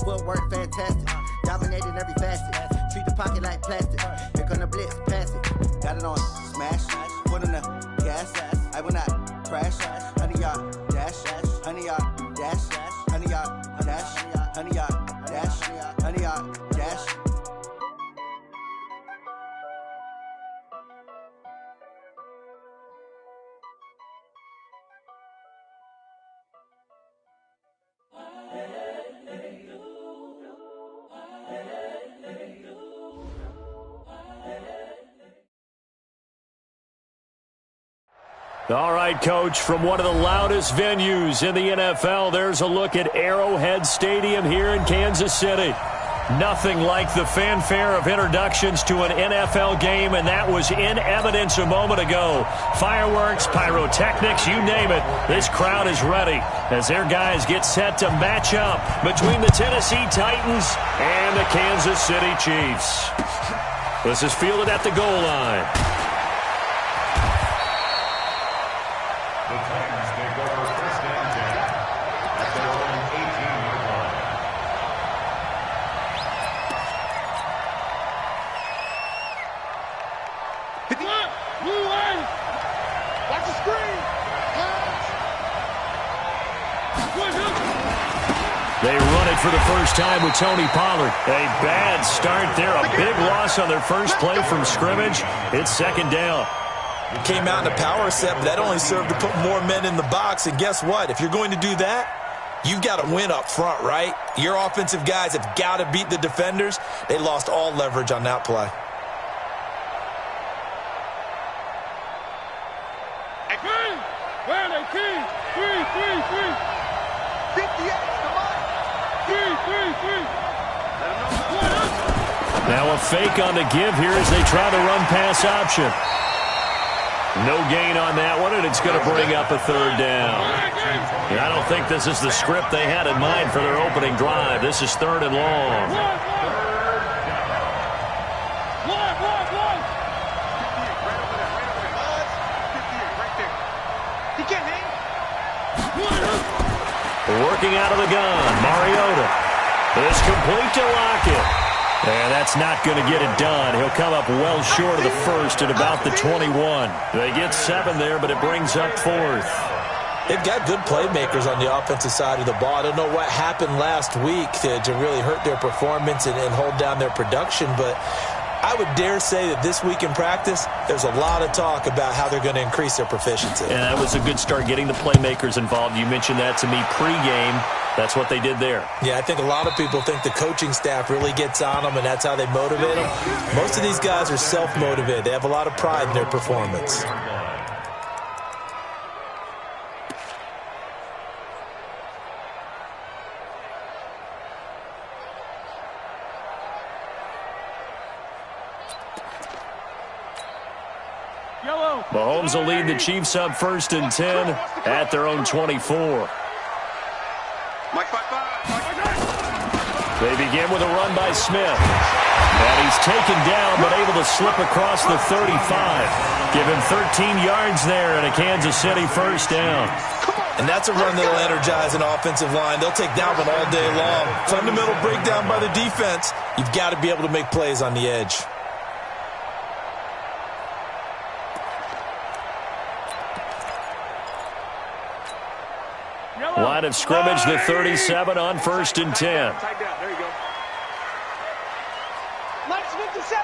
footwork fantastic. Dominating every facet. Treat the pocket like plastic. Here come the blitz, pass it. Got it on smash. Put on the gas. I will not crash. 100-yard dash. 100-yard dash. 100-yard dash. 100-yard dash. 100-yard dash. All right, Coach, from one of the loudest venues in the NFL, there's a look at Arrowhead Stadium here in Kansas City. Nothing like the fanfare of introductions to an NFL game, and that was in evidence a moment ago. Fireworks, pyrotechnics, you name it. This crowd is ready as their guys get set to match up between the Tennessee Titans and the Kansas City Chiefs. This is fielded at the goal line. The Titans take over first and 10 at their own 18-yard line. Blue line. Watch the screen. They run it for the first time with Tony Pollard. A bad start there. A big loss on their first play from scrimmage. It's second down. Came out in a power set, but that only served to put more men in the box. And guess what? If you're going to do that, you've got to win up front, right? Your offensive guys have got to beat the defenders. They lost all leverage on that play. Where are they, King? 3. 58, come on. 3. Now a fake on the give here as they try the run-pass option. No gain on that one, and it's going to bring up a third down. And I don't think this is the script they had in mind for their opening drive. This is third and long. Working out of the gun, Mariota. It's complete to Lockett. And that's not going to get it done. He'll come up well short of the first at about the 21. They get 7 there, but it brings up fourth. They've got good playmakers on the offensive side of the ball. I don't know what happened last week to really hurt their performance and hold down their production, but I would dare say that this week in practice, there's a lot of talk about how they're going to increase their proficiency. And that was a good start, getting the playmakers involved. You mentioned that to me pregame. That's what they did there. Yeah, I think a lot of people think the coaching staff really gets on them, and that's how they motivate them. Most of these guys are self-motivated. They have a lot of pride in their performance. Mahomes will lead the Chiefs up first and 10 at their own 24. They begin with a run by Smith. And he's taken down but able to slip across the 35. Give him 13 yards there and a Kansas City first down. And that's a run that'll energize an offensive line. They'll take that one all day long. Fundamental breakdown by the defense. You've got to be able to make plays on the edge. Line of scrimmage, the 37 on first and 10. There you go. Minus 57.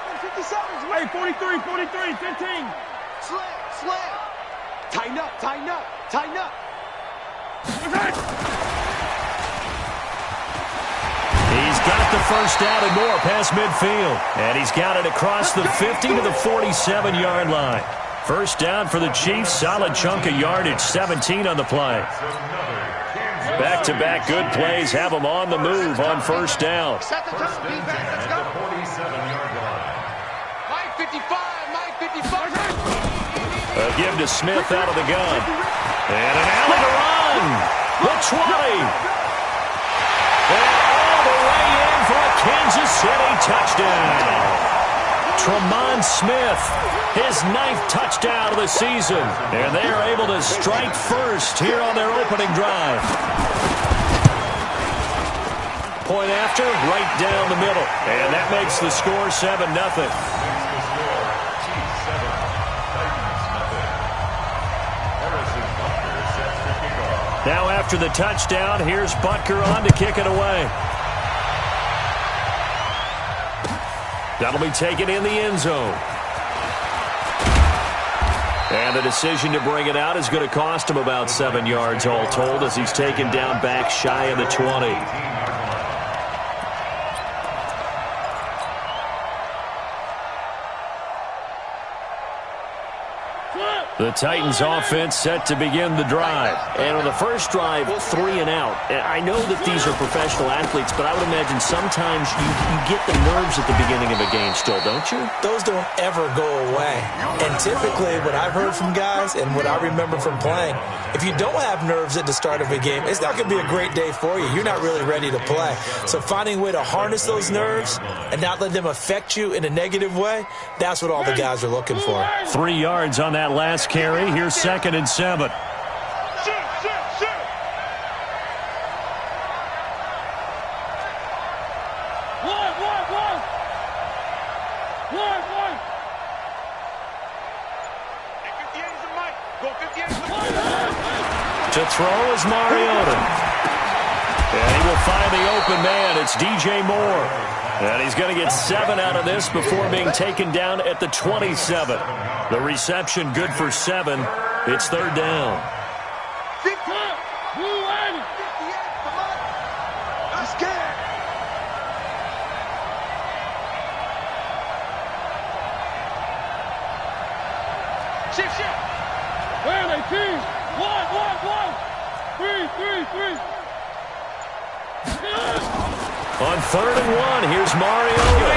Hey, 43, 15. Slam. Tighten up. He's got the first down and more past midfield. And he's got it across the 50 to the 47-yard line. First down for the Chiefs. Solid chunk of yardage, 17 on the play. Back-to-back good plays have them on the move on first down. Set the tone, defense. Let's go. 47-yard line. Mike 55. A give to Smith out of the gun. And an alley to run. The 20. And all the way in for a Kansas City touchdown. Tremont Smith, his 9th touchdown of the season. And they are able to strike first here on their opening drive. Point after, right down the middle. And that makes the score 7-0. Now after the touchdown, here's Butker on to kick it away. That'll be taken in the end zone. And the decision to bring it out is going to cost him about 7 yards all told as he's taken down back shy of the 20. The Titans offense set to begin the drive. And on the first drive, 3 and out. And I know that these are professional athletes, but I would imagine sometimes you get the nerves at the beginning of a game still, don't you? Those don't ever go away. And typically what I've heard from guys and what I remember from playing, if you don't have nerves at the start of a game, it's not going to be a great day for you. You're not really ready to play. So finding a way to harness those nerves and not let them affect you in a negative way, that's what all the guys are looking for. 3 yards on that last carry. Here's 2nd and 7. To throw is Mariota. And he will find the open man. It's DJ Moore. And he's going to get 7 out of this before being taken down at the 27. The reception good for 7. It's 3rd down. Shift. Where are they, team? 1. 3. On 3rd and 1, here's Mariota.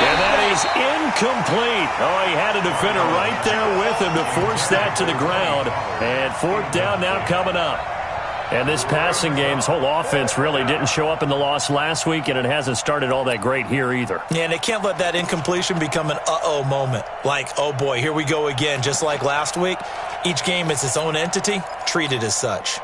And that is incomplete. Oh, he had a defender right there with him to force that to the ground. And 4th down now coming up. And this passing game's whole offense really didn't show up in the loss last week, and it hasn't started all that great here either. Yeah, and they can't let that incompletion become an uh-oh moment. Like, oh boy, here we go again, just like last week. Each game is its own entity, treated as such.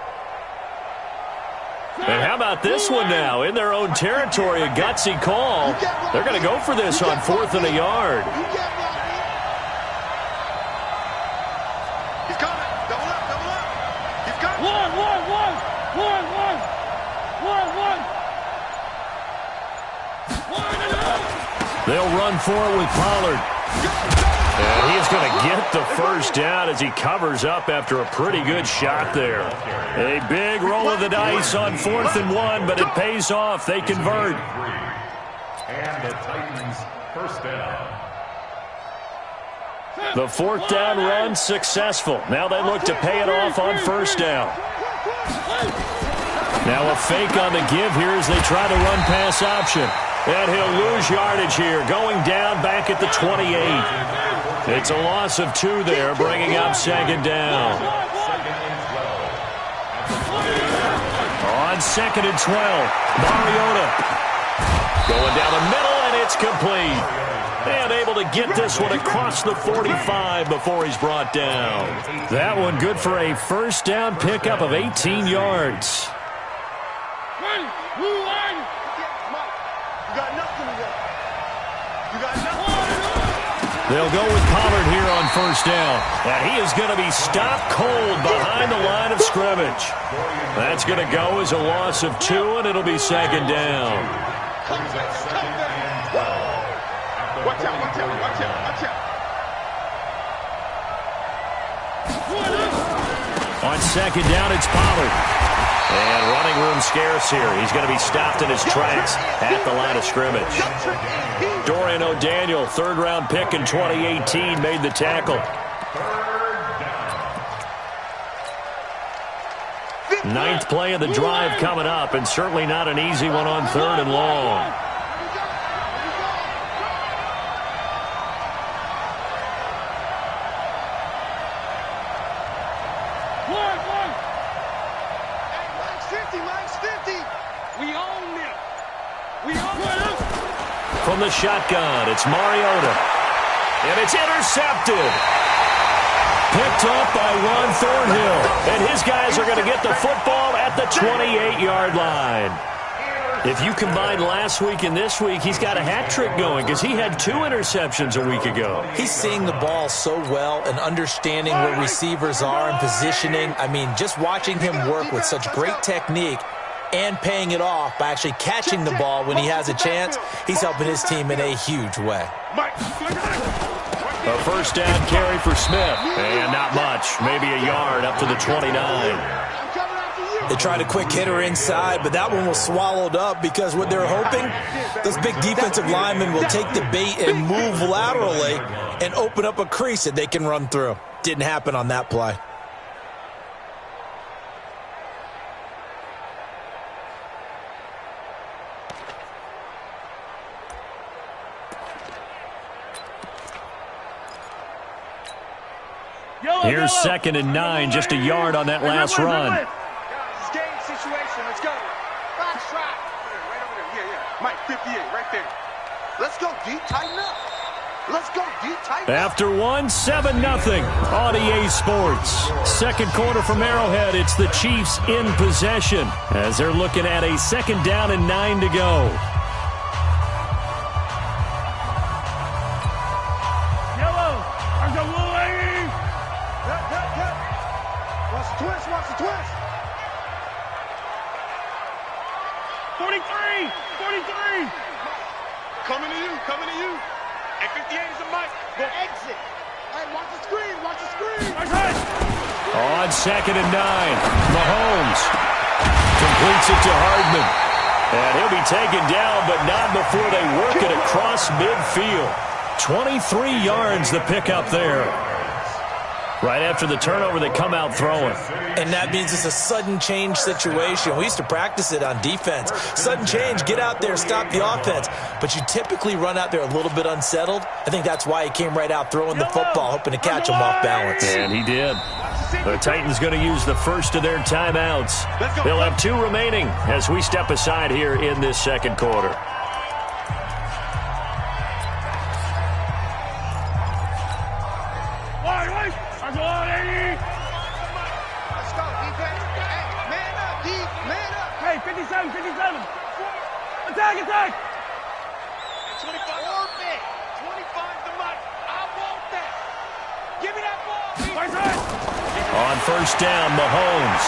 And how about this one now? In their own territory, a gutsy call. They're going to go for this on 4th and a yard. He's coming. Double up. He's coming. 1. They'll run for it with Pollard. And he is going to get the first down as he covers up after a pretty good shot there. A big roll of the dice on 4th and 1, but it pays off. They convert. And the Titans first down. The 4th down run successful. Now they look to pay it off on 1st down. Now a fake on the give here as they try to run pass option. And he'll lose yardage here, going down back at the 28. It's a loss of 2 there, bringing up 2nd down. On 2nd and 12, Mariota going down the middle, and it's complete. And able to get this one across the 45 before he's brought down. That one good for a 1st down pickup of 18 yards. They'll go with Pollard here on 1st down. And he is going to be stopped cold behind the line of scrimmage. That's going to go as a loss of 2, and it'll be 2nd down. Watch out. On 2nd down, it's Pollard. And running room scarce here. He's going to be stopped in his tracks at the line of scrimmage. Dorian O'Daniel, 3rd-round pick in 2018, made the tackle. 9th play of the drive coming up, and certainly not an easy one on 3rd and long. From the shotgun, it's Mariota. And it's intercepted. Picked up by Ron Thornhill. And his guys are going to get the football at the 28-yard line. If you combine last week and this week, he's got a hat trick going because he had 2 interceptions a week ago. He's seeing the ball so well and understanding where receivers are and positioning. I mean, just watching him work with such great technique and paying it off by actually catching the ball when he has a chance, he's helping his team in a huge way. A first down carry for Smith, and not much, maybe a yard up to the 29. They tried a quick hitter inside, but that one was swallowed up because what they're hoping, those big defensive linemen will take the bait and move laterally and open up a crease that they can run through. Didn't happen on that play. Here's 2nd and 9, just a yard on that last run. Let's go. Box trap. Right over there. Yeah. Mike, 58, right there. Let's go deep, tighten up. Let's go deep, tighten up. After 7-0 on EA Sports. Second quarter from Arrowhead. It's the Chiefs in possession as they're looking at a 2nd down and 9 to go. Yellow. I got Will Lady. Yep. Watch the twist. 43! Coming to you. And 58 is a mic. Go exit. Hey, watch the screen. On 2nd and 9, Mahomes completes it to Hardman. And he'll be taken down, but not before they work it across midfield. 23 yards the pickup there. Right after the turnover, they come out throwing. And that means it's a sudden change situation. We used to practice it on defense. Sudden change, get out there, stop the offense. But you typically run out there a little bit unsettled. I think that's why he came right out throwing the football, hoping to catch him off balance. And he did. The Titans going to use the first of their timeouts. They'll have 2 remaining as we step aside here in this second quarter. Let's go, defense. Hey, man up. Hey, 57. Attack. 25. Orbit. 25 to Mike. I want that. Give me that ball. On first down, Mahomes.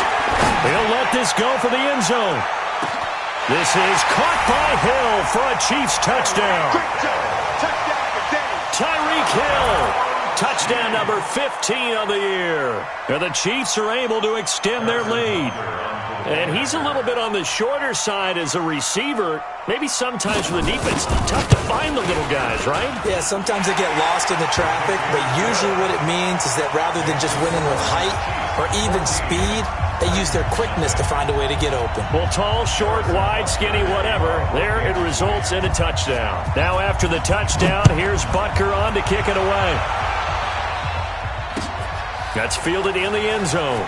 He'll let this go for the end zone. This is caught by Hill for a Chiefs touchdown. Touchdown for Denny. Tyreek Hill. Touchdown number 15 of the year. And the Chiefs are able to extend their lead. And he's a little bit on the shorter side as a receiver. Maybe sometimes for the defense, tough to find the little guys, right? Yeah, sometimes they get lost in the traffic, but usually what it means is that rather than just winning with height or even speed, they use their quickness to find a way to get open. Well, tall, short, wide, skinny, whatever, there it results in a touchdown. Now after the touchdown, here's Butker on to kick it away. That's fielded in the end zone.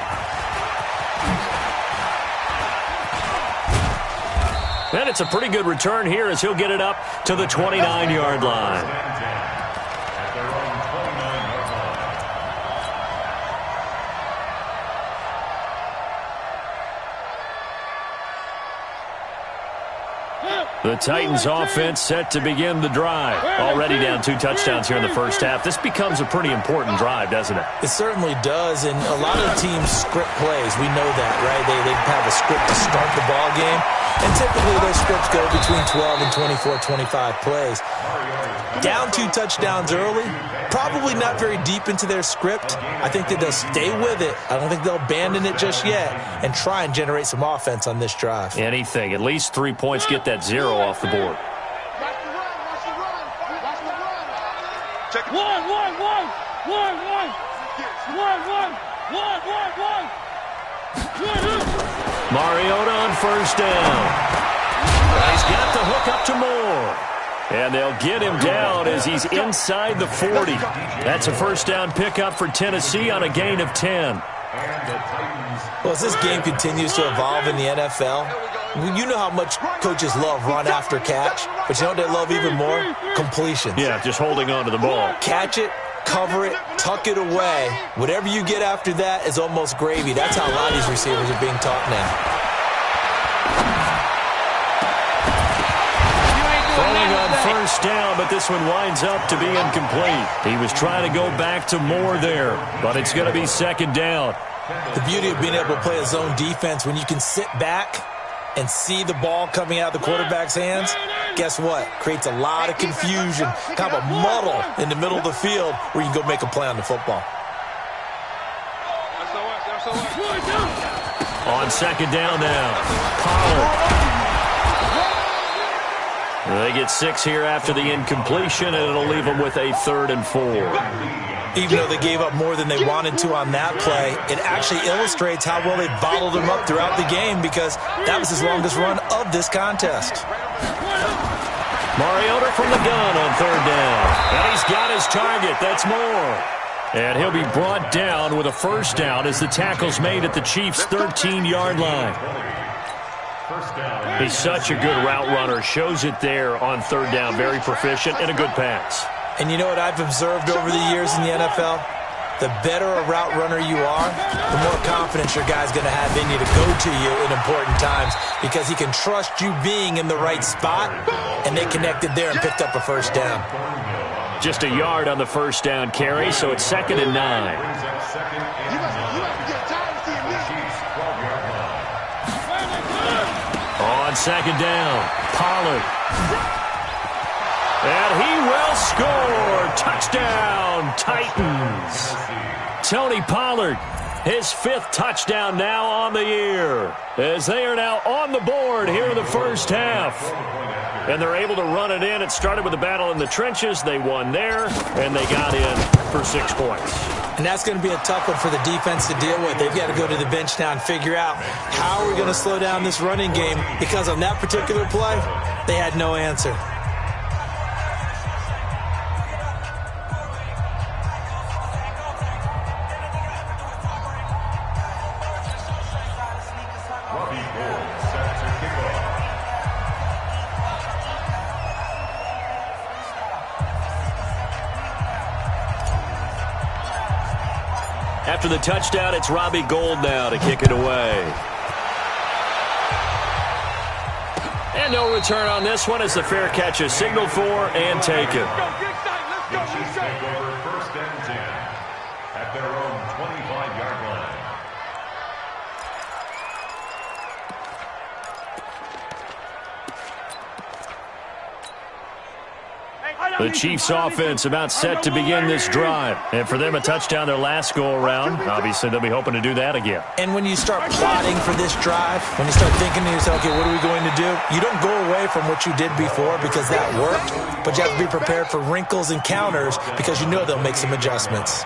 And it's a pretty good return here as he'll get it up to the 29-yard line. The Titans offense set to begin the drive. Already down 2 touchdowns here in the first half. This becomes a pretty important drive, doesn't it? It certainly does, and a lot of teams script plays. We know that, right? They have a script to start the ball game, and typically those scripts go between 12 and 24, 25 plays. Down 2 touchdowns early, probably not very deep into their script. I think that they'll stay with it. I don't think they'll abandon it just yet and try and generate some offense on this drive. Anything. At least 3 points, get that 0 off the board. Mariota on first down. He's got the hook up to Moore. And they'll get him down as he's inside the 40. That's a first down pickup for Tennessee on a gain of 10. Well, as this game continues to evolve in the NFL, you know how much coaches love run after catch, but you know what they love even more? Completions. Yeah, just holding on to the ball. Catch it, cover it, tuck it away. Whatever you get after that is almost gravy. That's how a lot of these receivers are being taught now. first down, but this one winds up to be incomplete. He was trying to go back to Moore there, but it's going to be second down. The beauty of being able to play a zone defense, when you can sit back and see the ball coming out of the quarterback's hands, guess what? Creates a lot of confusion, kind of a muddle in the middle of the field where you can go make a play on the football. On second down now, Pollard. They get 6 here after the incompletion, and it'll leave them with a 3rd and 4. Even though they gave up more than they wanted to on that play, it actually illustrates how well they bottled them up throughout the game, because that was his longest run of this contest. Mariota from the gun on 3rd down. And he's got his target. That's Moore. And he'll be brought down with a first down as the tackle's made at the Chiefs' 13-yard line. He's such a good route runner. Shows it there on 3rd down. Very proficient and a good pass. And you know what I've observed over the years in the NFL? The better a route runner you are, the more confidence your guy's going to have in you to go to you in important times, because he can trust you being in the right spot, and they connected there and picked up a first down. Just a yard on the first down carry, so it's 2nd and 9. On second down, Pollard. And he will score. Touchdown, Titans. Tony Pollard, his 5th touchdown now on the year, as they are now on the board here in the first half. And they're able to run it in. It started with a battle in the trenches. They won there, and they got in for 6 points. And that's going to be a tough one for the defense to deal with. They've got to go to the bench now and figure out how are we going to slow down this running game, because on that particular play, they had no answer. After the touchdown, it's Robbie Gould now to kick it away. And no return on this one as the fair catch is signaled for and taken. The Chiefs take over 1st and 10 at their own 25-yard line. The Chiefs offense about set to begin this drive. And for them, a touchdown their last go-around. Obviously, they'll be hoping to do that again. And when you start plotting for this drive, when you start thinking to yourself, okay, what are we going to do? You don't go away from what you did before because that worked, but you have to be prepared for wrinkles and counters because you know they'll make some adjustments.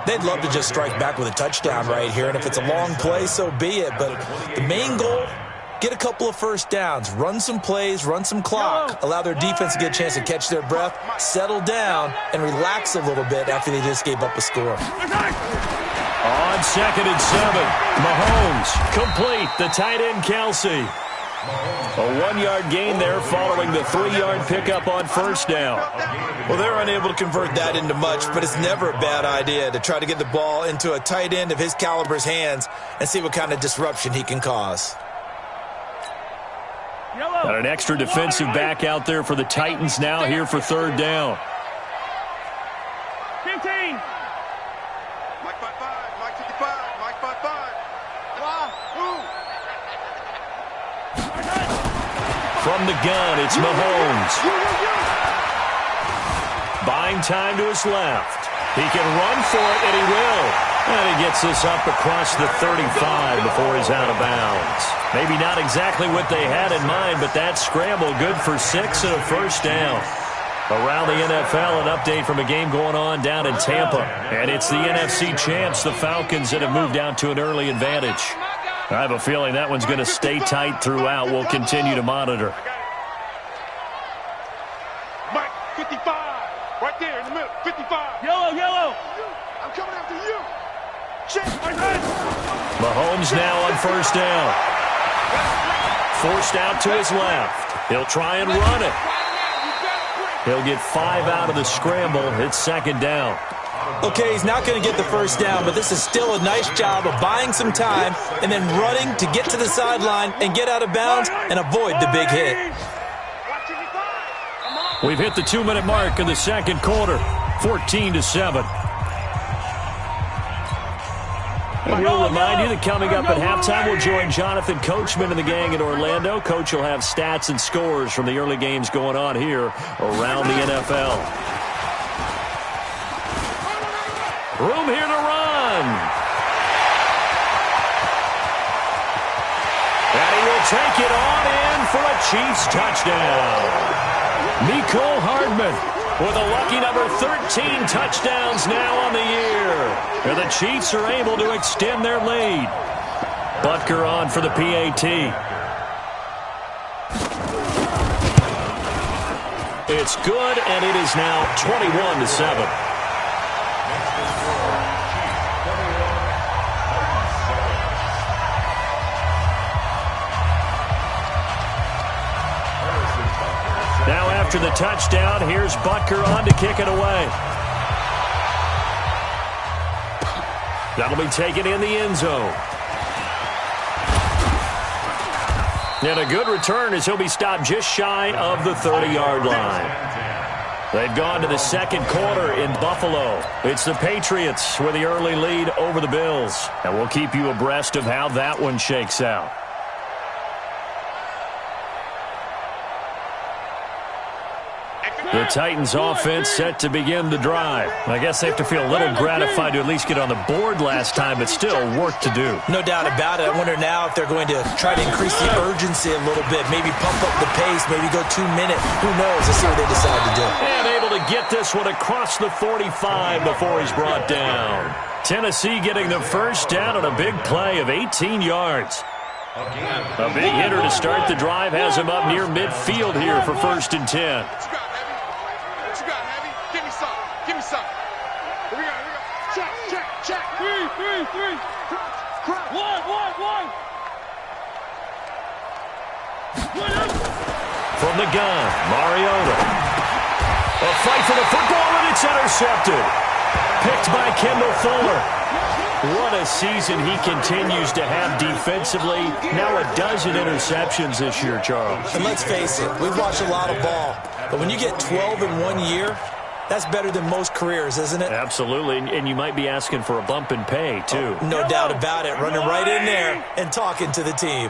They'd love to just strike back with a touchdown right here, and if it's a long play, so be it. But the main goal, get a couple of first downs, run some plays, run some clock, allow their defense to get a chance to catch their breath, settle down, and relax a little bit after they just gave up a score. On 2nd and 7, Mahomes complete, the tight end Kelsey. A 1-yard gain there following the 3-yard pickup on first down. Well, they're unable to convert that into much, but it's never a bad idea to try to get the ball into a tight end of his caliber's hands and see what kind of disruption he can cause. Got an extra defensive back out there for the Titans now here for 3rd down. 15. Mike 5-5, Mike 55, Mike 5-5. From the gun, it's Mahomes. Buying time to his left. He can run for it, and he will. And he gets this up across the 35 before he's out of bounds. Maybe not exactly what they had in mind, but that scramble good for 6 and a first down. Around the NFL, an update from a game going on down in Tampa. And it's the NFC champs, the Falcons, that have moved down to an early advantage. I have a feeling that one's going to stay tight throughout. We'll continue to monitor. Mike 55, right there in the middle, 55. Yellow. I'm coming after you. Mahomes now on first down. Forced out to his left. He'll try and run it. He'll get 5 out of the scramble. It's 2nd down. Okay, he's not going to get the first down, but this is still a nice job of buying some time and then running to get to the sideline and get out of bounds and avoid the big hit. We've hit the 2-minute mark in the second quarter, 14-7. And we'll remind you that coming up at halftime, we'll join Jonathan Coachman and the gang in Orlando. Coach will have stats and scores from the early games going on here around the NFL. Room here to run. And he will take it on in for a Chiefs touchdown. Mecole Hardman with a lucky number 13 touchdowns now on the year. And the Chiefs are able to extend their lead. Butker on for the PAT. It's good, and it is now 21-7. Now after the touchdown, here's Butker on to kick it away. That'll be taken in the end zone. And a good return as he'll be stopped just shy of the 30-yard line. They've gone to the second quarter in Buffalo. It's the Patriots with the early lead over the Bills. And we'll keep you abreast of how that one shakes out. The Titans offense set to begin the drive. I guess they have to feel a little gratified to at least get on the board last time, but still work to do. No doubt about it. I wonder now if they're going to try to increase the urgency a little bit, maybe pump up the pace, maybe go 2 minutes. Who knows? Let's see what they decide to do. And able to get this one across the 45 before he's brought down. Tennessee getting the first down on a big play of 18 yards. A big hitter to start the drive has him up near midfield here for 1st and 10. Three. One. From the gun, Mariota. A fight for the football, and it's intercepted. Picked by Kendall Fuller. What a season he continues to have defensively. Now a dozen interceptions this year, Charles. And let's face it, we've watched a lot of ball. But when you get 12 in 1 year, that's better than most careers, isn't it? Absolutely, and you might be asking for a bump in pay, too. No doubt about it. Running right in there and talking to the team.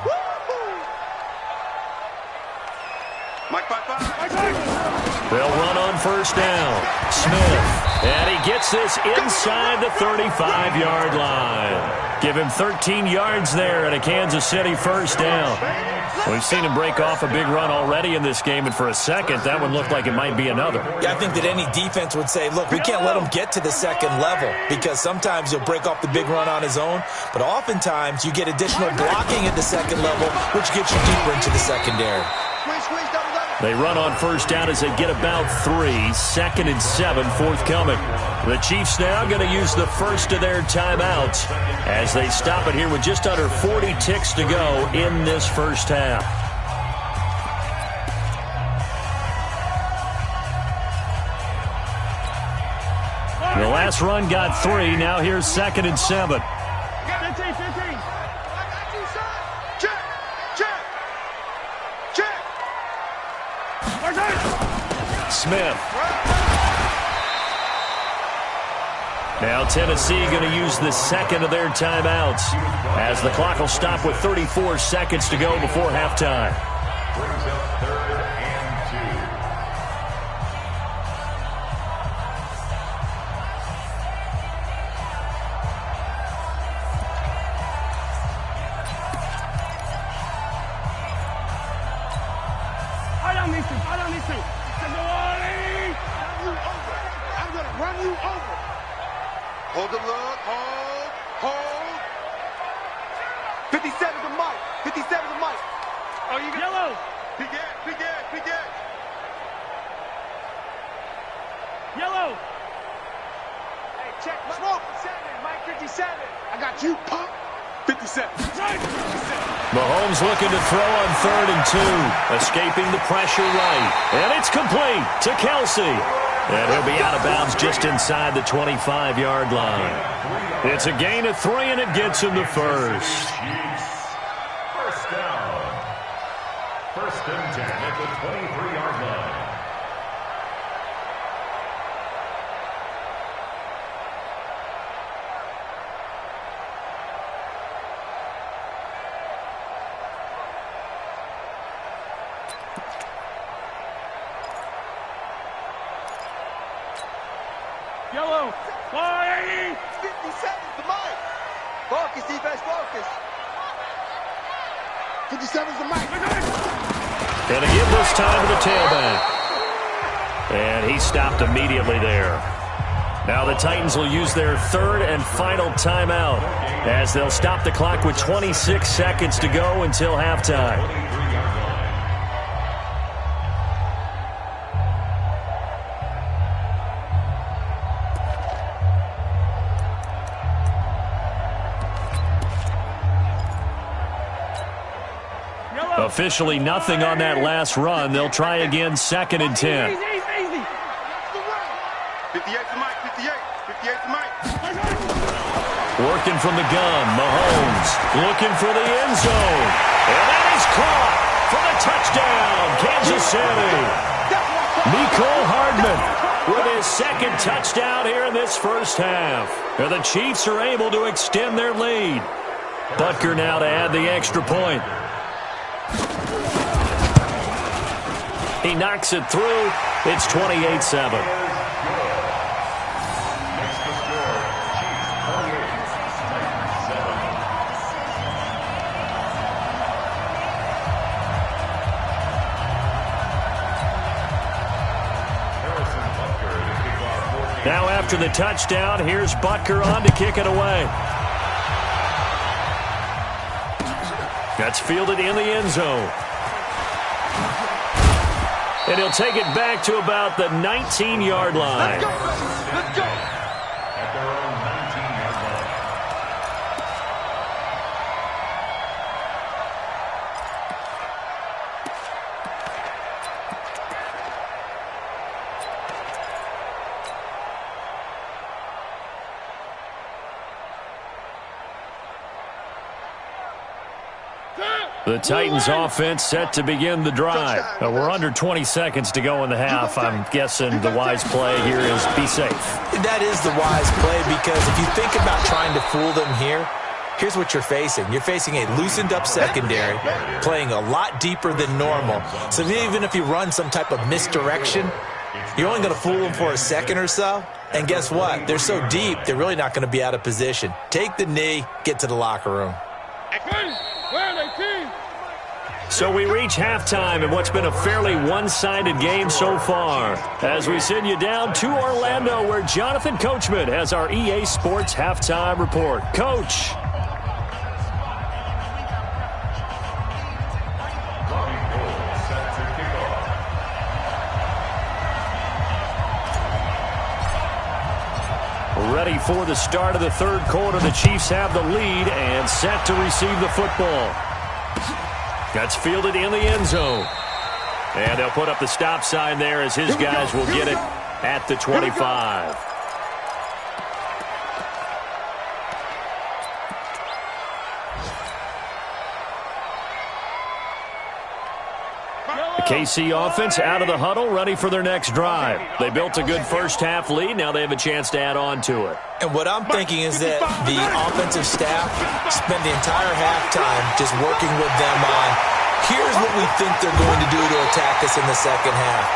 They'll run on first down. Smith, and he gets this inside the 35-yard line. Give him 13 yards there and a Kansas City first down. We've seen him break off a big run already in this game, and for a second, that one looked like it might be another. Yeah, I think that any defense would say, look, we can't let him get to the second level, because sometimes he'll break off the big run on his own, but oftentimes you get additional blocking at the second level, which gets you deeper into the secondary. They run on first down as they get about 3. 2nd and 7 forthcoming. The Chiefs now going to use the first of their timeouts as they stop it here with just under 40 ticks to go in this first half. The last run got 3. Now here's 2nd and 7. 15. Smith. Now Tennessee going to use the second of their timeouts as the clock will stop with 34 seconds to go before halftime. Brings up 3rd and 2. I don't need to. I'm going to run you over. Hold the look. Hold. 57 to Mike. Oh, you got yellow. Big edge. Yellow. Hey, check. Smoke. 7. Mike 57. I got you, punk. 57. Mahomes looking to throw on 3rd and 2. Escaping the pressure right. And it's complete to Kelsey. And he'll be out of bounds just inside the 25-yard line. It's a gain of 3, and it gets him the first. First down. 1st and 10 at the 23-yard line. Yellow. 50 seconds to Mike. Focus, defense, focus. 57's the Mike. Gonna give this time to the tailback. And he stopped immediately there. Now the Titans will use their third and final timeout as they'll stop the clock with 26 seconds to go until halftime. Officially nothing on that last run. They'll try again, 2nd and 10. 58 to Mike, 58 to Mike. Working from the gun, Mahomes looking for the end zone. And that is caught for the touchdown, Kansas City. Mecole Hardman with his 2nd touchdown here in this first half. And the Chiefs are able to extend their lead. Butker now to add the extra point. He knocks it through. It's 28-7. Now after the touchdown, here's Butker on to kick it away. That's fielded in the end zone. And he'll take it back to about the 19-yard line. Let's go, let's go. At their own 19-yard line. The Titans offense set to begin the drive. We're under 20 seconds to go in the half. I'm guessing the wise play here is be safe. That is the wise play because if you think about trying to fool them here, here's what you're facing. You're facing a loosened up secondary, playing a lot deeper than normal. So even if you run some type of misdirection, you're only going to fool them for a second or so. And guess what? They're so deep, they're really not going to be out of position. Take the knee, get to the locker room. So we reach halftime in what's been a fairly one-sided game so far. As we send you down to Orlando, where Jonathan Coachman has our EA Sports halftime report. Coach. Ready for the start of the third quarter. The Chiefs have the lead and set to receive the football. That's fielded in the end zone. And they'll put up the stop sign there as his guys will get it at the 25. The KC offense out of the huddle, ready for their next drive. They built a good first-half lead. Now they have a chance to add on to it. And what I'm thinking is that the offensive staff spent the entire halftime just working with them on, here's what we think they're going to do to attack us in the second half.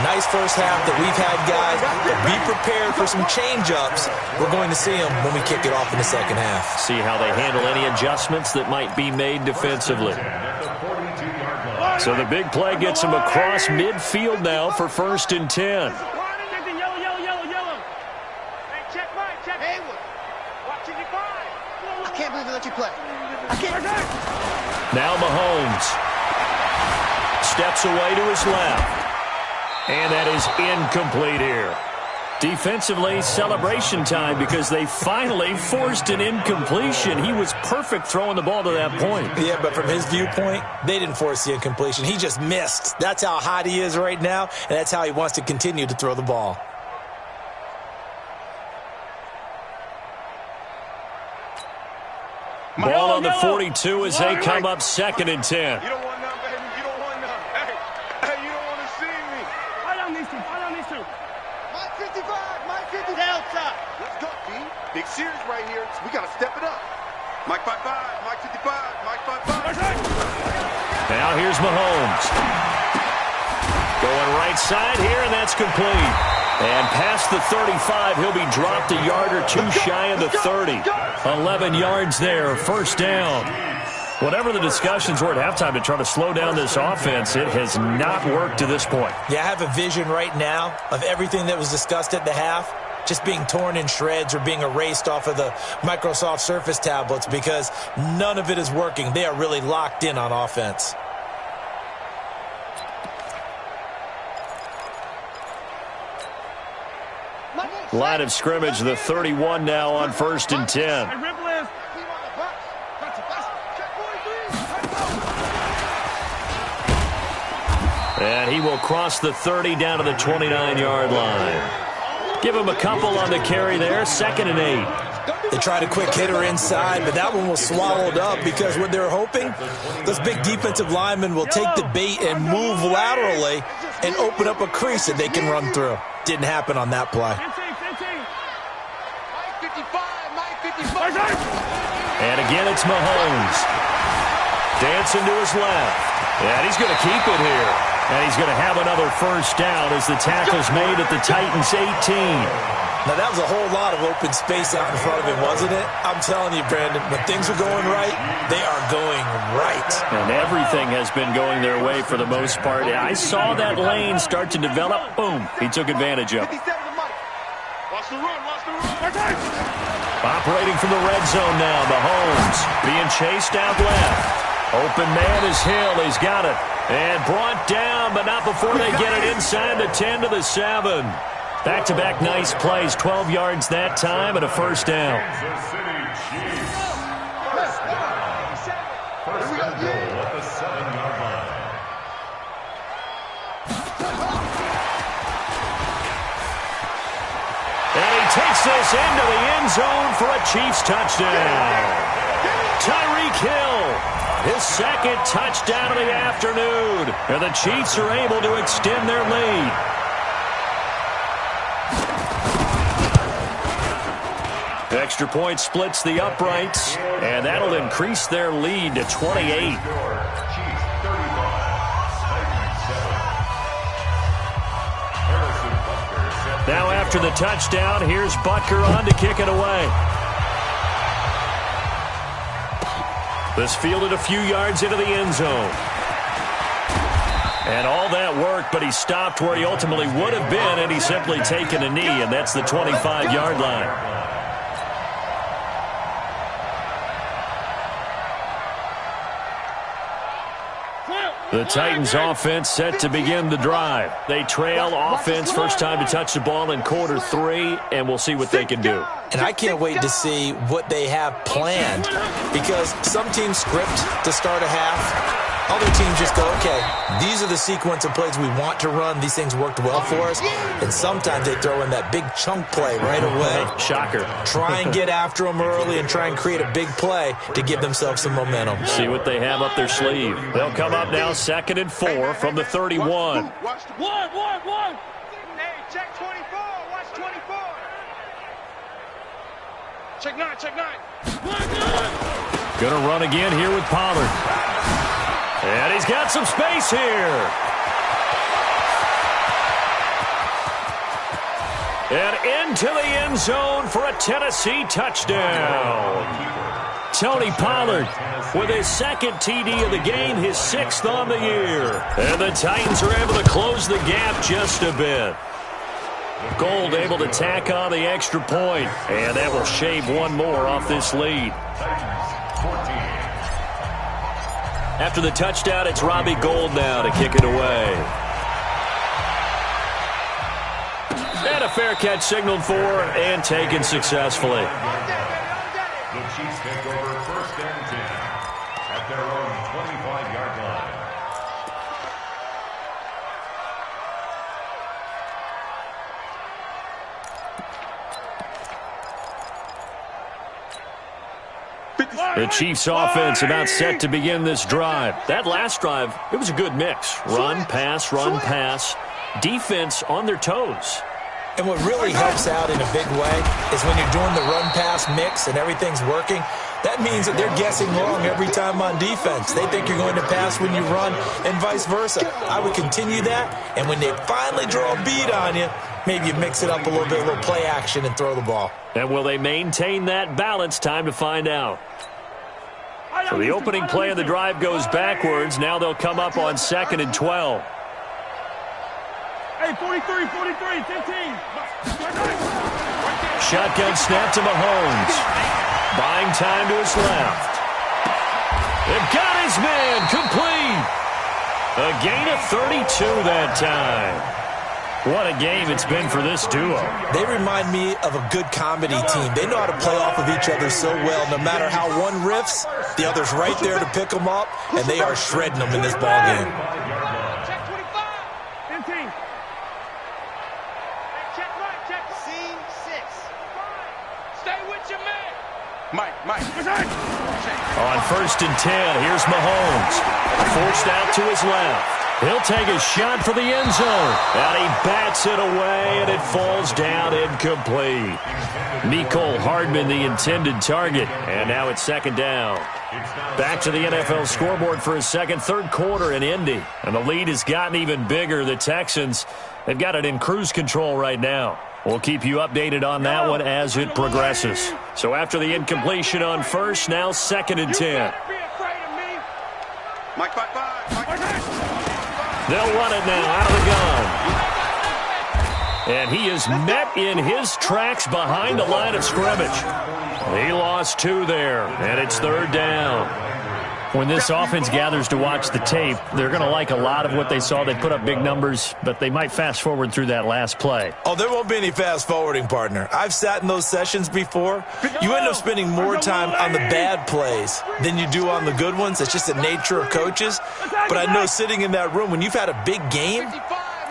Nice first half that we've had, guys, but be prepared for some change-ups. We're going to see them when we kick it off in the second half. See how they handle any adjustments that might be made defensively. So the big play gets him across midfield now for 1st and 10. I can't believe they let you play. I can't. Now Mahomes steps away to his left. And that is incomplete here. Defensively, celebration time because they finally forced an incompletion. He was perfect throwing the ball to that point. Yeah, but from his viewpoint, they didn't force the incompletion. He just missed. That's how hot he is right now, and that's how he wants to continue to throw the ball. Ball on the 42 as they come up 2nd and 10. You don't want none, baby. You don't want none. Hey, you don't want to see me. I don't need to. Mike 55, Mike 50. Delta. Let's go, D. Big series right here. We got to step it up. Mike 55, Mike 55, Mike 55. Now here's Mahomes. Going right side here, and that's complete. And past the 35, he'll be dropped a yard or two shy of the 30. 11 yards there, first down. Whatever the discussions were at halftime to try to slow down this offense, it has not worked to this point. Yeah, I have a vision right now of everything that was discussed at the half just being torn in shreds or being erased off of the Microsoft Surface tablets because none of it is working. They are really locked in on offense. Line of scrimmage, the 31 now on 1st and 10. And he will cross the 30 down to the 29-yard line. Give him a couple on the carry there, 2nd and 8. They tried a quick hitter inside, but that one was swallowed up because what they're hoping, those big defensive linemen will take the bait and move laterally and open up a crease that they can run through. Didn't happen on that play. And again, it's Mahomes. Dancing to his left. And he's going to keep it here. And he's going to have another first down as the tackle's made at the Titans' 18. Now, that was a whole lot of open space out in front of him, wasn't it? I'm telling you, Brandon, when things are going right, they are going right. And everything has been going their way for the most part. I saw that lane start to develop. Boom. He took advantage of it. Watch the run, watch the run. Operating from the red zone now, Mahomes being chased out left. Open man is Hill. He's got it. And brought down, but not before they get it inside the 10 to the 7. Back-to-back nice plays, 12 yards that time and a first down. Kansas City Chiefs. First down. First and goal at the 7-yard line. And he takes this into the end zone for a Chiefs touchdown. Tyreek Hill, his 2nd touchdown of the afternoon. And the Chiefs are able to extend their lead. Extra point splits the uprights, and that'll increase their lead to 28. Now after the touchdown, here's Butker on to kick it away. This fielded a few yards into the end zone. And all that work, but he stopped where he ultimately would have been, and he's simply taken a knee, and that's the 25-yard line. The Titans offense set to begin the drive. They trail offense first time to touch the ball in quarter 3, and we'll see what they can do. And I can't wait to see what they have planned because some teams script to start a half. Other teams just go, okay, these are the sequence of plays we want to run. These things worked well for us. And sometimes they throw in that big chunk play right away. Shocker. Try and get after them early and try and create a big play to give themselves some momentum. See what they have up their sleeve. They'll come up now 2nd and 4 from the 31. One. Hey, check 24. Watch 24. Check 9, check 9. Gonna run again here with Pollard. And he's got some space here. And into the end zone for a Tennessee touchdown. Tony Pollard with his 2nd TD of the game, his 6th on the year. And the Titans are able to close the gap just a bit. Gold able to tack on the extra point, and that will shave one more off this lead. After the touchdown, it's Robbie Gould now to kick it away. And a fair catch signaled for and taken successfully. The Chiefs take over 1st and 10 at their own 25-yard line. The Chiefs offense about set to begin this drive. That last drive, it was a good mix. Run, pass, defense on their toes. And what really helps out in a big way is when you're doing the run-pass mix and everything's working, that means that they're guessing wrong every time on defense. They think you're going to pass when you run and vice versa. I would continue that, and when they finally draw a bead on you, maybe you mix it up a little bit, a little play action, and throw the ball. And will they maintain that balance? Time to find out. So the opening play of the drive goes backwards. Now they'll come up on 2nd and 12. Hey, 43, 15. Shotgun snap to Mahomes. Buying time to his left. They've got his man complete. A gain of 32 that time. What a game it's been for this duo. They remind me of a good comedy team. They know how to play off of each other so well. No matter how one riffs, the other's right there to pick them up, and they are shredding them in this ballgame. Check 25. 15. Check right, check. C6. Stay with your man. Mike. On 1st and 10, here's Mahomes. Forced out to his left. He'll take a shot for the end zone. And he bats it away, and it falls down incomplete. Mecole Hardman, the intended target. And now it's 2nd down. Back to the NFL scoreboard for a third quarter in Indy. And the lead has gotten even bigger. The Texans, they've got it in cruise control right now. We'll keep you updated on that one as it progresses. So after the incompletion on 1st, now 2nd and 10. Mike, 5. They'll run it now out of the gun. And he is met in his tracks behind the line of scrimmage. He lost 2 there, and it's 3rd down. When this offense gathers to watch the tape, they're going to like a lot of what they saw. They put up big numbers, but they might fast forward through that last play. Oh, there won't be any fast forwarding, partner. I've sat in those sessions before. You end up spending more time on the bad plays than you do on the good ones. It's just the nature of coaches. But I know sitting in that room, when you've had a big game,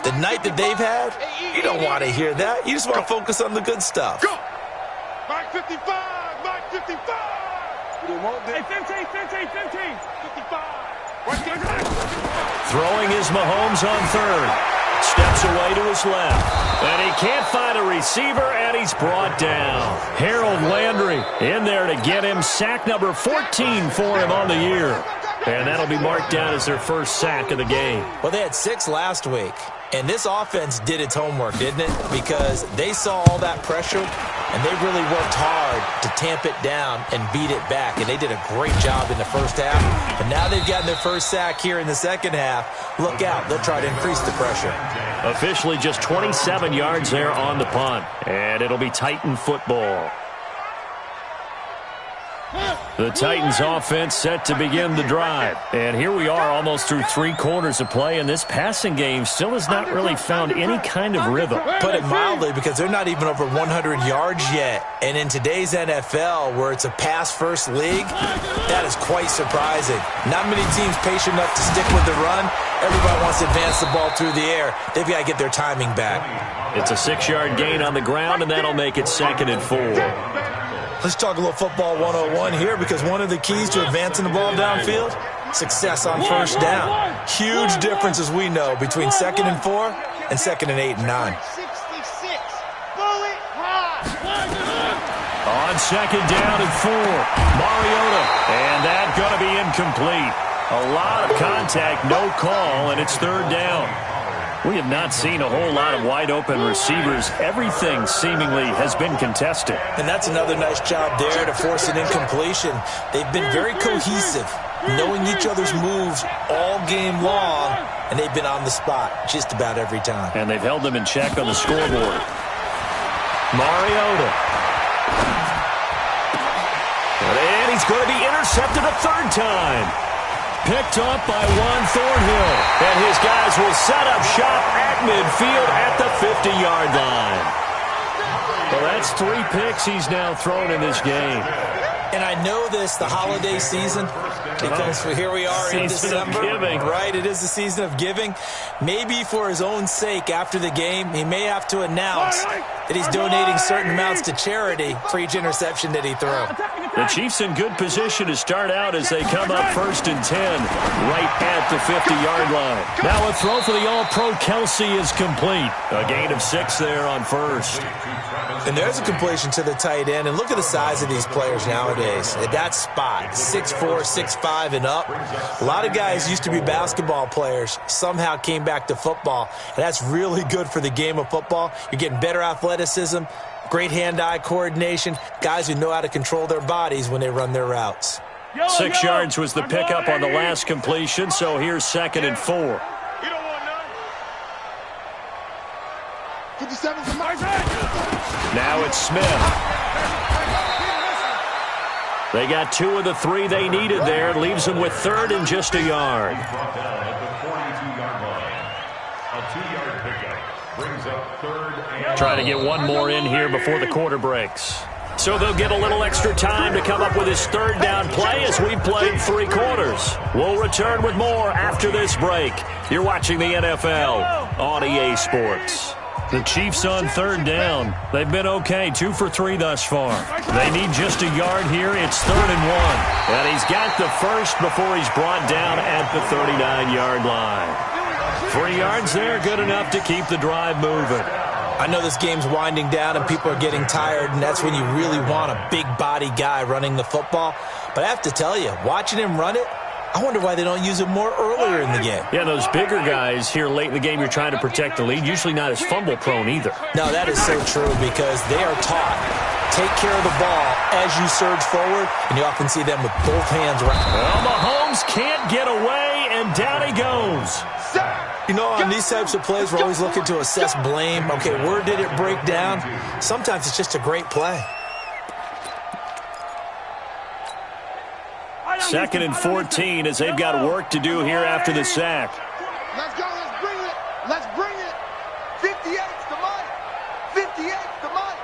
the night that they've had, you don't want to hear that. You just want to focus on the good stuff. Go! Mike 55! Mike 55! Hey, 15. 55. Throwing is Mahomes on 3rd. Steps away to his left. And he can't find a receiver, and he's brought down. Harold Landry in there to get him. Sack number 14 for him on the year. And that'll be marked down as their first sack of the game. Well, they had 6 last week. And this offense did its homework, didn't it? Because they saw all that pressure, and they really worked hard to tamp it down and beat it back. And they did a great job in the first half. But now they've gotten their first sack here in the second half. Look out. They'll try to increase the pressure. Officially just 27 yards there on the punt. And it'll be Titan football. The Titans offense set to begin the drive. And here we are almost through 3 quarters of play, and this passing game still has not really found any kind of rhythm. Put it mildly, because they're not even over 100 yards yet. And in today's NFL, where it's a pass-first league, that is quite surprising. Not many teams patient enough to stick with the run. Everybody wants to advance the ball through the air. They've got to get their timing back. It's a 6-yard gain on the ground, and that'll make it 2nd and 4. Let's talk a little football 101 here, because one of the keys to advancing the ball downfield, success on 1st down. Huge difference, as we know, between 2nd and 4 and 2nd and 8 and 9. 66. Bullet high. On 2nd down and 4, Mariota. And that's going to be incomplete. A lot of contact, no call, and it's 3rd down. We have not seen a whole lot of wide-open receivers. Everything seemingly has been contested. And that's another nice job there to force an incompletion. They've been very cohesive, knowing each other's moves all game long, and they've been on the spot just about every time. And they've held them in check on the scoreboard. Mariota. And he's going to be intercepted a 3rd time. Picked up by Juan Thornhill. And his guys will set up shop at midfield at the 50-yard line. Well, that's 3 picks he's now thrown in this game. And I know this, the holiday season, because here we are in December. Right, it is the season of giving. Maybe for his own sake, after the game, he may have to announce that he's donating certain amounts to charity for each interception that he threw. The Chiefs in good position to start out as they come up 1st and 10 right at the 50-yard line. Now a throw for the All-Pro Kelce is complete. A gain of 6 there on first. And there's a completion to the tight end. And look at the size of these players nowadays. At that spot, 6'4", 6'5", and up. A lot of guys used to be basketball players, somehow came back to football. And that's really good for the game of football. You're getting better athleticism, great hand-eye coordination, guys who know how to control their bodies when they run their routes. 6 yards was the pickup on the last completion, so here's 2nd and 4. You don't want none. 57's the mark. Now it's Smith. They got 2 of the 3 they needed there. It leaves them with 3rd and just a yard. Brought down at the 42-yard line. A 2-yard pickup brings up 3rd and... Trying to get one more in here before the quarter breaks. So they'll get a little extra time to come up with his 3rd down play as we've played 3 quarters. We'll return with more after this break. You're watching the NFL on EA Sports. The Chiefs on 3rd down. They've been okay, 2 for 3 thus far. They need just a yard here. It's 3rd and 1. And he's got the first before he's brought down at the 39-yard line. 3 yards there, good enough to keep the drive moving. I know this game's winding down and people are getting tired, and that's when you really want a big body guy running the football. But I have to tell you, watching him run it, I wonder why they don't use it more earlier in the game. Yeah, those bigger guys here late in the game, you're trying to protect the lead, usually not as fumble-prone either. No, that is so true because they are taught. Take care of the ball as you surge forward, and you often see them with both hands around. Well, Mahomes can't get away, and down he goes. You know, on these types of plays, we're always looking to assess blame. Okay, where did it break down? Sometimes it's just a great play. 2nd and 14 as they've got work to do here after the sack. Let's go. Let's bring it. Let's bring it. 58's the money. 58's the money.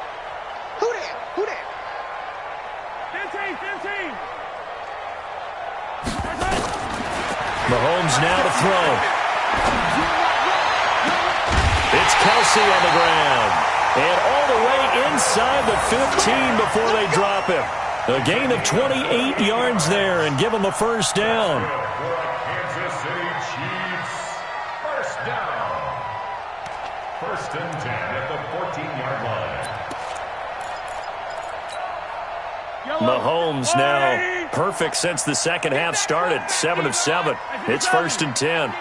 Who there? Who there? 15. Mahomes now to throw. It's Kelce on the ground. And all the way inside the 15 before they drop him. A gain of 28 yards there and give them a 1st down. Kansas City Chiefs. 1st down. 1st and 10 at the 14-yard line. Mahomes now perfect since the second half started. 7 of 7. It's 1st and 10.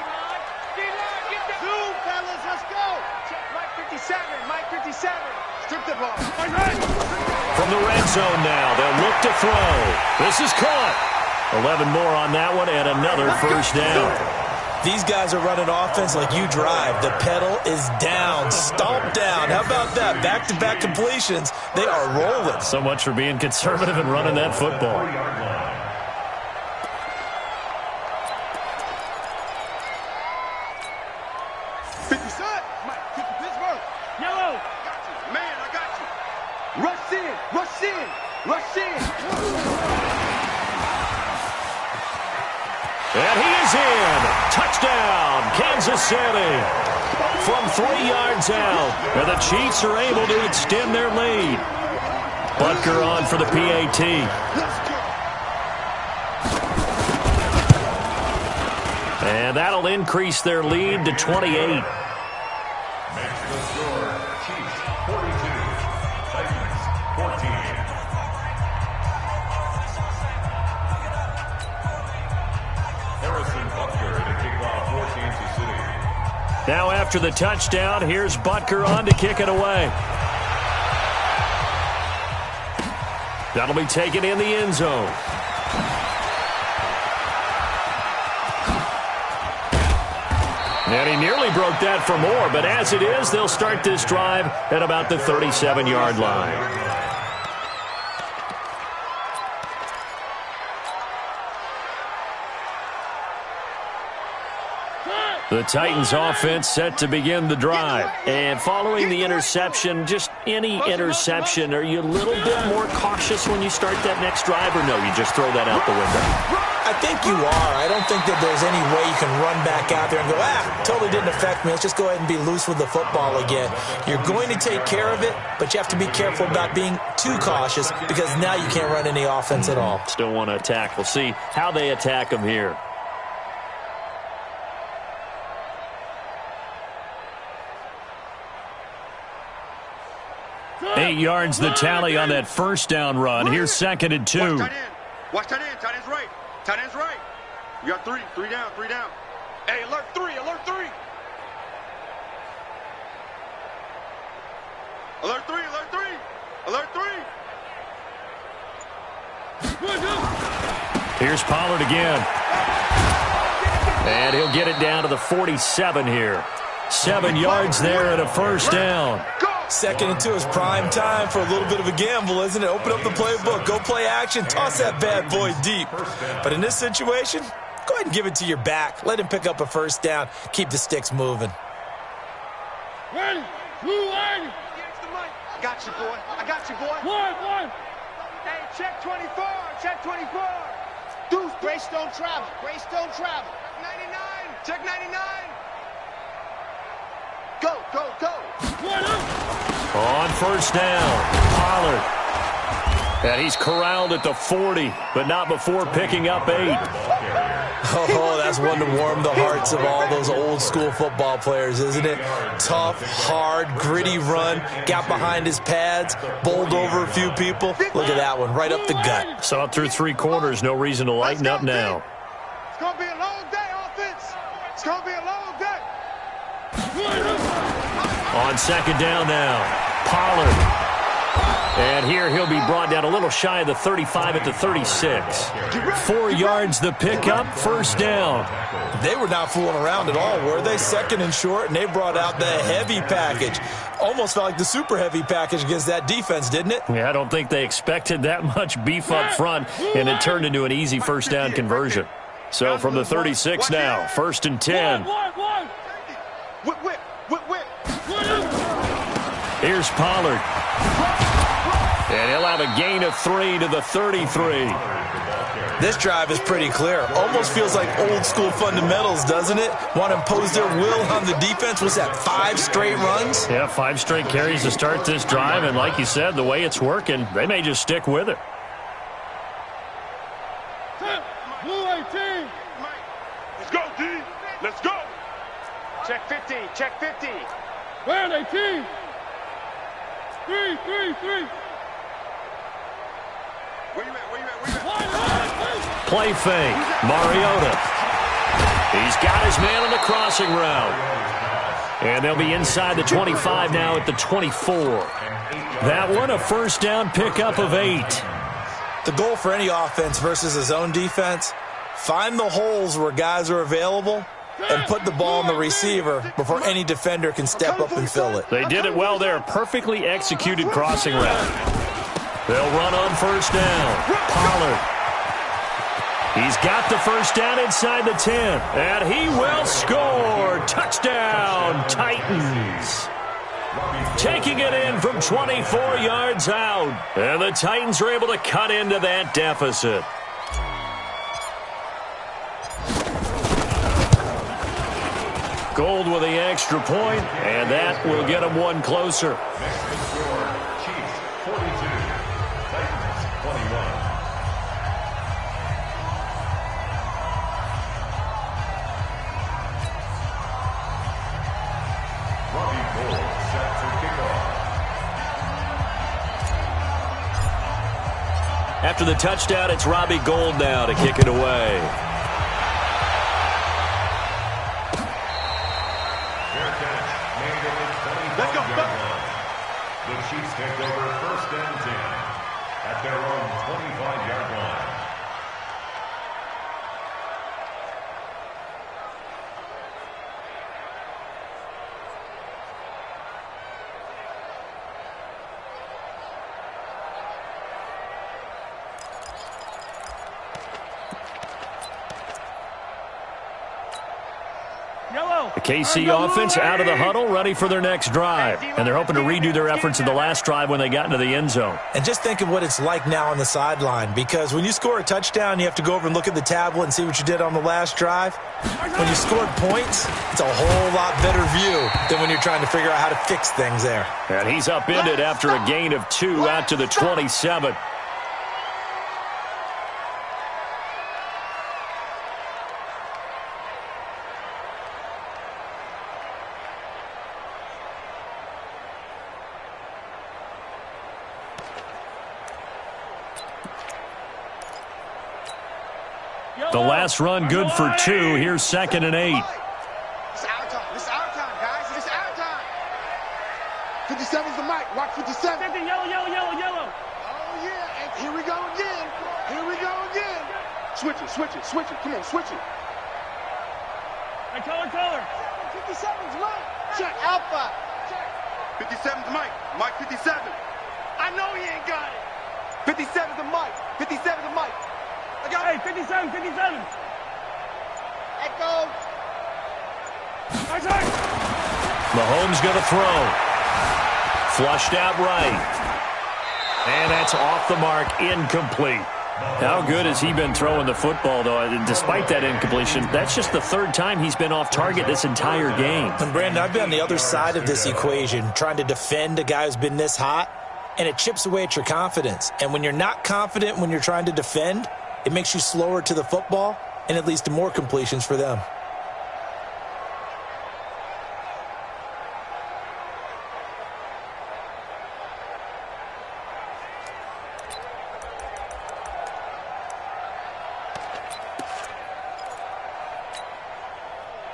Mike 57. Strip the ball. From the red zone now, they'll look to throw. This is caught. 11 more on that one and another 1st down. These guys are running offense like you drive. The pedal is down, stomped down. How about that? Back-to-back completions. They are rolling. So much for being conservative and running that football. And he is in. Touchdown, Kansas City. From 3 yards out. And the Chiefs are able to extend their lead. Butker on for the PAT. And that'll increase their lead to 28. Makes the score Chiefs 42, Titans 14. Harrison Butker to kick off for Kansas City. Now after the touchdown, here's Butker on to kick it away. That'll be taken in the end zone. And he nearly broke that for more, but as it is, they'll start this drive at about the 37-yard line. The Titans offense set to begin the drive. And following the interception, just any interception, are you a little bit more cautious when you start that next drive, or no, you just throw that out the window? I think you are. I don't think that there's any way you can run back out there and go, totally didn't affect me. Let's just go ahead and be loose with the football again. You're going to take care of it, but you have to be careful about being too cautious because now you can't run any offense at all. Still want to attack. We'll see how they attack them here. Eight yards the tally on that first down run. Here's 2nd and 2. Watch tight end. Tight end's right. Tight end's right. You got three. Three down. Three down. Hey, alert 3. Alert 3. Alert 3. Alert 3. Alert 3. Here's Pollard again. And he'll get it down to the 47 here. 7 yards there and a first down. 2nd and 2 is prime time for a little bit of a gamble, isn't it? Open up the playbook, go play action, toss that bad boy deep. But in this situation, go ahead and give it to your back. Let him pick up a first down. Keep the sticks moving. Ready? 2, 1. I got you, boy. I got you, boy. 1. Hey, check 24. Check 24. Deuce, Grace don't travel. Grace don't travel. 99. Check 99. Go, go, go. On first down, Pollard. And he's corralled at the 40, but not before picking up 8. Oh, that's one to warm the hearts of all those old school football players, isn't it? Tough, hard, gritty run, got behind his pads, bowled over a few people. Look at that one, right up the gut. Saw it through 3 quarters, no reason to lighten up now. It's going to be a long day, offense. It's going to be a long day. On 2nd down now, Pollard. And here he'll be brought down a little shy of the 35 at the 36. 4 yards the pickup, first down. They were not fooling around at all, were they? 2nd and short, and they brought out the heavy package. Almost felt like the super heavy package against that defense, didn't it? Yeah, I don't think they expected that much beef up front, and it turned into an easy first down conversion. So from the 36 now, 1st and 10. Whip. Here's Pollard. And he'll have a gain of 3 to the 33. This drive is pretty clear. Almost feels like old school fundamentals, doesn't it? Want to impose their will on the defense. Was that 5 straight runs? Yeah, 5 straight carries to start this drive. And like you said, the way it's working, they may just stick with it. Let's go, D. Let's go. Check 50. Check 50. Where are they, team? 3. Where you at? Play fake. Mariota. He's got his man on the crossing route. And they'll be inside the 25 now at the 24. That one, a first down pickup of 8. The goal for any offense versus a zone defense, find the holes where guys are available and put the ball on the receiver before any defender can step up and fill it. They did it well there. Perfectly executed crossing route. They'll run on first down. Pollard. He's got the first down inside the 10. And he will score. Touchdown, Titans. Taking it in from 24 yards out. And the Titans are able to cut into that deficit. Gold with the extra point, and that will get them one closer. Chiefs 42, Titans 21. Robbie Gould set to kick off. After the touchdown, it's Robbie Gould now to kick it away. The Chiefs take over 1st and 10 at their own 25-yard line. Yellow. The KC offense out of the huddle, ready for their next drive. And they're hoping to redo their efforts in the last drive when they got into the end zone. And just think of what it's like now on the sideline, because when you score a touchdown, you have to go over and look at the tablet and see what you did on the last drive. When you scored points, it's a whole lot better view than when you're trying to figure out how to fix things there. And he's upended after a gain of 2 out to the 27. The last run good for 2. Here's 2nd and 8. It's our time. This is our time, guys. It's our time. 57's the mic. Watch 57. Yellow. Oh, yeah. And here we go again. Switch it. Come on, switch it. Hey, color. 57's Mike. Check. Alpha. Check. 57's Mike. Mike 57. I know he ain't got it. 57's the Mike. 57's the Mike. Hey, 57. Echo. Mahomes going to throw. Flushed out right. And that's off the mark, incomplete. How good has he been throwing the football, though? Despite that incompletion, that's just the 3rd time he's been off target this entire game. And Brandon, I've been on the other side of this equation, trying to defend a guy who's been this hot, and it chips away at your confidence. And when you're not confident when you're trying to defend, it makes you slower to the football, and it leads to more completions for them.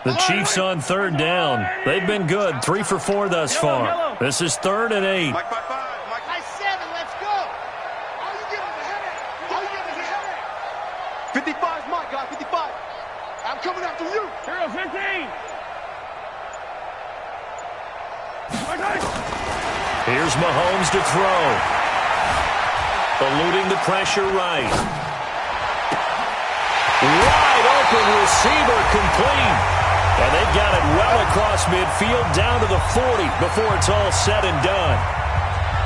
The Chiefs on 3rd down. They've been good, 3 for 4 thus far. This is 3rd and 8. Mike by 5. Mike by 7. Let's go. All you get is a headache. 55's Mike, guys. 55. I'm coming after you. Hero 15. Here's Mahomes to throw. Eluding the pressure right. Wide open receiver complete. And they've got it well across midfield down to the 40 before it's all said and done.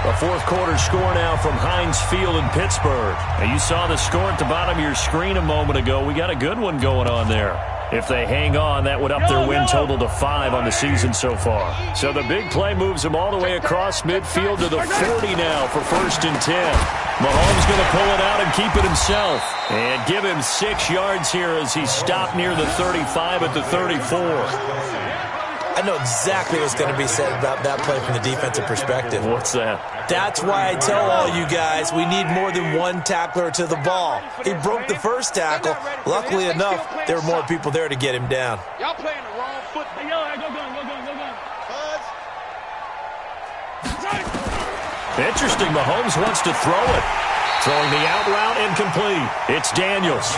The 4th quarter score now from Heinz Field in Pittsburgh. And you saw the score at the bottom of your screen a moment ago. We got a good one going on there. If they hang on, that would up their win total to 5 on the season so far. So the big play moves them all the way across midfield to the 40 now for 1st and 10. Mahomes going to pull it out and keep it himself. And give him 6 yards here as he stopped near the 35 at the 34. I know exactly what's going to be said about that play from the defensive perspective. What's that? That's why I tell all you guys we need more than one tackler to the ball. He broke the first tackle. Luckily enough, there were more people there to get him down. Y'all playing the wrong foot. Hey, go gun. Interesting. Mahomes wants to throw it. Throwing the out route incomplete. It's Daniels.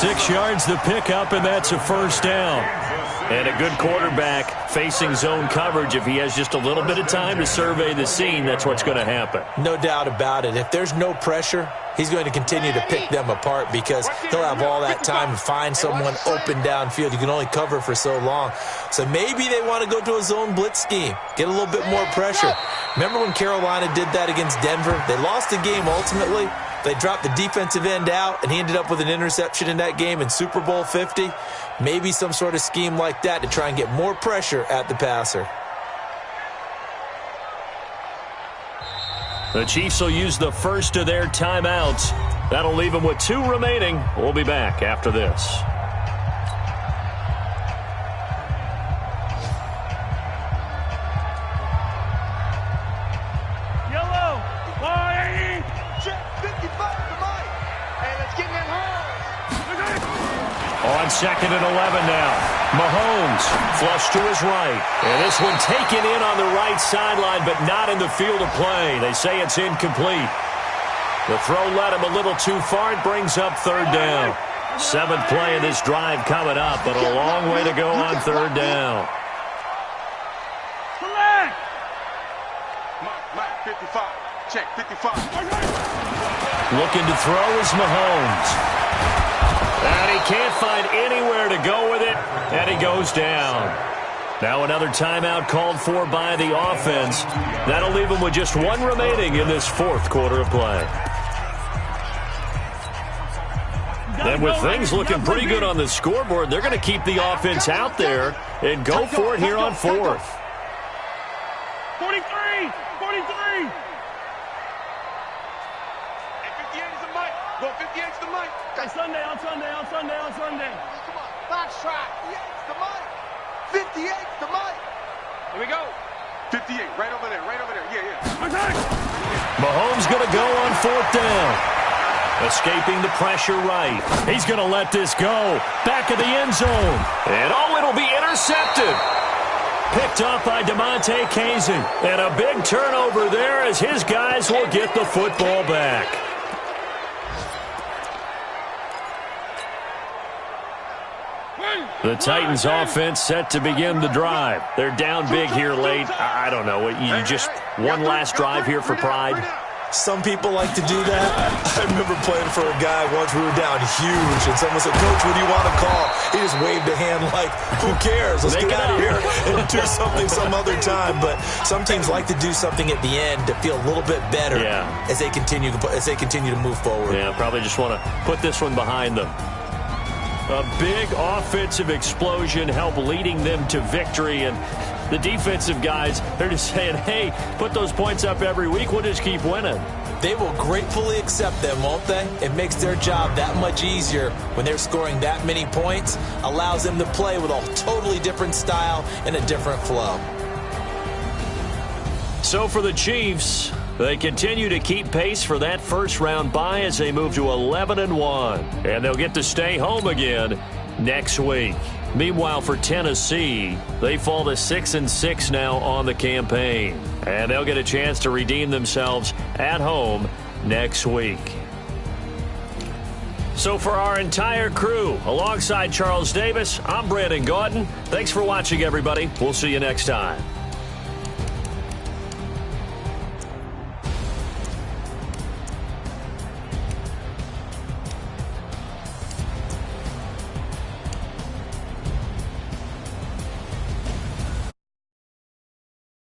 6 yards the pickup, and that's a 1st down. And a good quarterback facing zone coverage. If he has just a little bit of time to survey the scene, that's what's going to happen. No doubt about it. If there's no pressure, he's going to continue to pick them apart because he'll have all that time to find someone open downfield. You can only cover for so long. So maybe they want to go to a zone blitz scheme, get a little bit more pressure. Remember when Carolina did that against Denver? They lost the game ultimately. They dropped the defensive end out, and he ended up with an interception in that game in Super Bowl 50. Maybe some sort of scheme like that to try and get more pressure at the passer. The Chiefs will use the first of their timeouts. That'll leave them with 2 remaining. We'll be back after this. On 2nd and 11 now. Mahomes flush to his right. And this one taken in on the right sideline, but not in the field of play. They say it's incomplete. The throw led him a little too far. It brings up 3rd down. 7th play of this drive coming up, but a long way to go on 3rd down. Mike, 55. Check, 55. Looking to throw is Mahomes. And he can't find anywhere to go with it, and he goes down. Now another timeout called for by the offense. That'll leave them with just one remaining in this fourth quarter of play. And with things looking pretty good on the scoreboard, they're going to keep the offense out there and go for it here on fourth. 43! 43! Hey, 58 is the mic. Go, 58 is the mic. On Sunday. Come on. Box track. 58's the mic. 58's the mic. Here we go. 58, right over there. Yeah. Attack! Mahomes going to go on fourth down. Escaping the pressure right. He's going to let this go. Back of the end zone. And it'll be intercepted. Picked up by DeMonte Kazin. And a big turnover there as his guys will get the football back. The Titans offense set to begin the drive. They're down big here late. I don't know. You just one last drive here for pride. Some people like to do that. I remember playing for a guy once. We were down huge, and someone said, "Coach, what do you want to call?" He just waved a hand like, "Who cares? Let's get out of here and do something some other time." But some teams like to do something at the end to feel a little bit better as they continue to move forward. Yeah, probably just want to put this one behind them. A big offensive explosion helped leading them to victory, and the defensive guys, they're just saying, hey, put those points up every week. We'll just keep winning. They will gratefully accept them, won't they? It makes their job that much easier when they're scoring that many points. Allows them to play with a totally different style and a different flow. So for the Chiefs, they continue to keep pace for that first-round bye as they move to 11-1. And they'll get to stay home again next week. Meanwhile, for Tennessee, they fall to 6-6 now on the campaign. And they'll get a chance to redeem themselves at home next week. So for our entire crew, alongside Charles Davis, I'm Brandon Gaudin. Thanks for watching, everybody. We'll see you next time.